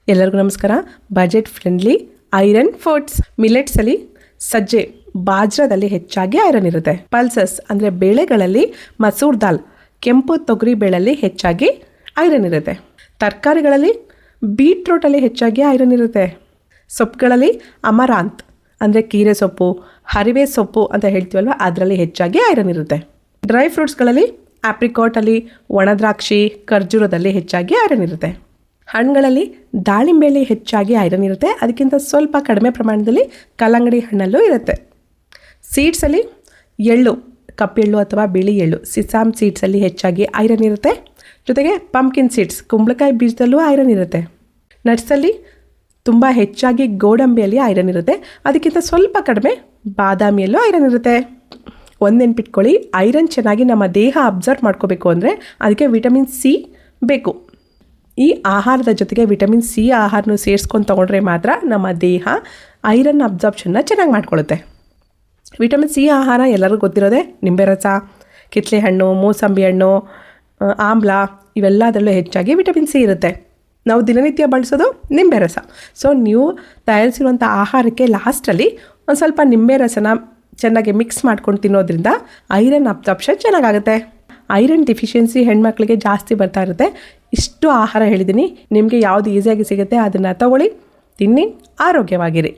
ಎಲ್ಲರಿಗೂ ನಮಸ್ಕಾರ. Budget friendly iron foods. ಮಿಲೆಟ್ಸಲ್ಲಿ ಸಜ್ಜೆ, ಬಾಜ್ರದಲ್ಲಿ ಹೆಚ್ಚಾಗಿ ಐರನ್ ಇರುತ್ತೆ. ಪಲ್ಸಸ್ ಅಂದರೆ ಬೇಳೆಗಳಲ್ಲಿ ಮಸೂರ್ ದಾಲ್, ಕೆಂಪು ತೊಗರಿ ಬೇಳೆಯಲ್ಲಿ ಹೆಚ್ಚಾಗಿ ಐರನ್ ಇರುತ್ತೆ. ತರಕಾರಿಗಳಲ್ಲಿ ಬೀಟ್ರೂಟಲ್ಲಿ ಹೆಚ್ಚಾಗಿ ಐರನ್ ಇರುತ್ತೆ. ಸೊಪ್ಪುಗಳಲ್ಲಿ ಅಮರಾಂತ್ ಅಂದರೆ ಕೀರೆ ಸೊಪ್ಪು, ಹರಿವೆ ಸೊಪ್ಪು ಅಂತ ಹೇಳ್ತೀವಲ್ವ, ಅದರಲ್ಲಿ ಹೆಚ್ಚಾಗಿ ಐರನ್ ಇರುತ್ತೆ. ಡ್ರೈ ಫ್ರೂಟ್ಸ್ಗಳಲ್ಲಿ ಆಪ್ರಿಕಾಟಲ್ಲಿ, ಒಣದ್ರಾಕ್ಷಿ, ಖರ್ಜೂರದಲ್ಲಿ ಹೆಚ್ಚಾಗಿ ಐರನ್ ಇರುತ್ತೆ. ಹಣ್ಣುಗಳಲ್ಲಿ ದಾಳಿಂಬೆಯಲ್ಲಿ ಹೆಚ್ಚಾಗಿ ಐರನ್ ಇರುತ್ತೆ. ಅದಕ್ಕಿಂತ ಸ್ವಲ್ಪ ಕಡಿಮೆ ಪ್ರಮಾಣದಲ್ಲಿ ಕಲ್ಲಂಗಡಿ ಹಣ್ಣಲ್ಲೂ ಇರುತ್ತೆ. ಸೀಡ್ಸಲ್ಲಿ ಎಳ್ಳು, ಕಪ್ಪೆಳ್ಳು ಅಥವಾ ಬಿಳಿ ಎಳ್ಳು, ಸಿಸಾಮ್ ಸೀಡ್ಸಲ್ಲಿ ಹೆಚ್ಚಾಗಿ ಐರನ್ ಇರುತ್ತೆ. ಜೊತೆಗೆ ಪಂಪ್ಕಿನ್ ಸೀಡ್ಸ್, ಕುಂಬಳಕಾಯಿ ಬೀಜದಲ್ಲೂ ಐರನ್ ಇರುತ್ತೆ. ನಟ್ಸಲ್ಲಿ ತುಂಬ ಹೆಚ್ಚಾಗಿ ಗೋಡಂಬಿಯಲ್ಲಿ ಐರನ್ ಇರುತ್ತೆ. ಅದಕ್ಕಿಂತ ಸ್ವಲ್ಪ ಕಡಿಮೆ ಬಾದಾಮಿಯಲ್ಲೂ ಐರನ್ ಇರುತ್ತೆ. ಒಂದು ನೆನ್ಪಿಟ್ಕೊಳ್ಳಿ, ಐರನ್ ಚೆನ್ನಾಗಿ ನಮ್ಮ ದೇಹ ಅಬ್ಸರ್ವ್ ಮಾಡ್ಕೋಬೇಕು ಅಂದರೆ ಅದಕ್ಕೆ ವಿಟಮಿನ್ ಸಿ ಬೇಕು. ಈ ಆಹಾರದ ಜೊತೆಗೆ ವಿಟಮಿನ್ ಸಿ ಆಹಾರನೂ ಸೇರಿಸ್ಕೊಂಡು ತೊಗೊಂಡ್ರೆ ಮಾತ್ರ ನಮ್ಮ ದೇಹ ಐರನ್ ಅಬ್ಸಾರ್ಪ್ಷನ್ನ ಚೆನ್ನಾಗಿ ಮಾಡ್ಕೊಳ್ಳುತ್ತೆ. ವಿಟಮಿನ್ ಸಿ ಆಹಾರ ಎಲ್ಲರಿಗೂ ಗೊತ್ತಿರೋದೆ. ನಿಂಬೆ ರಸ, ಕಿತ್ತಳೆ ಹಣ್ಣು, ಮೂಸಂಬಿ ಹಣ್ಣು, ಆಮ್ಲ, ಇವೆಲ್ಲದರಲ್ಲೂ ಹೆಚ್ಚಾಗಿ ವಿಟಮಿನ್ ಸಿ ಇರುತ್ತೆ. ನಾವು ದಿನನಿತ್ಯ ಬಳಸೋದು ನಿಂಬೆ ರಸ. ಸೊ ನೀವು ತಯಾರಿಸಿರುವಂಥ ಆಹಾರಕ್ಕೆ ಲಾಸ್ಟಲ್ಲಿ ಒಂದು ಸ್ವಲ್ಪ ನಿಂಬೆ ರಸನ ಚೆನ್ನಾಗಿ ಮಿಕ್ಸ್ ಮಾಡ್ಕೊಂಡು ತಿನ್ನೋದ್ರಿಂದ ಐರನ್ ಅಬ್ಸಾರ್ಪ್ಷನ್ ಚೆನ್ನಾಗಾಗುತ್ತೆ. ಐರನ್ ಡಿಫಿಷಿಯನ್ಸಿ ಹೆಣ್ಮಕ್ಳಿಗೆ ಜಾಸ್ತಿ ಬರ್ತಾ ಇರುತ್ತೆ. ಇಷ್ಟು ಆಹಾರ ಹೇಳಿದ್ದೀನಿ, ನಿಮಗೆ ಯಾವುದು ಈಸಿಯಾಗಿ ಸಿಗುತ್ತೆ ಅದನ್ನು ತಗೊಳ್ಳಿ, ತಿನ್ನಿ, ಆರೋಗ್ಯವಾಗಿರಿ.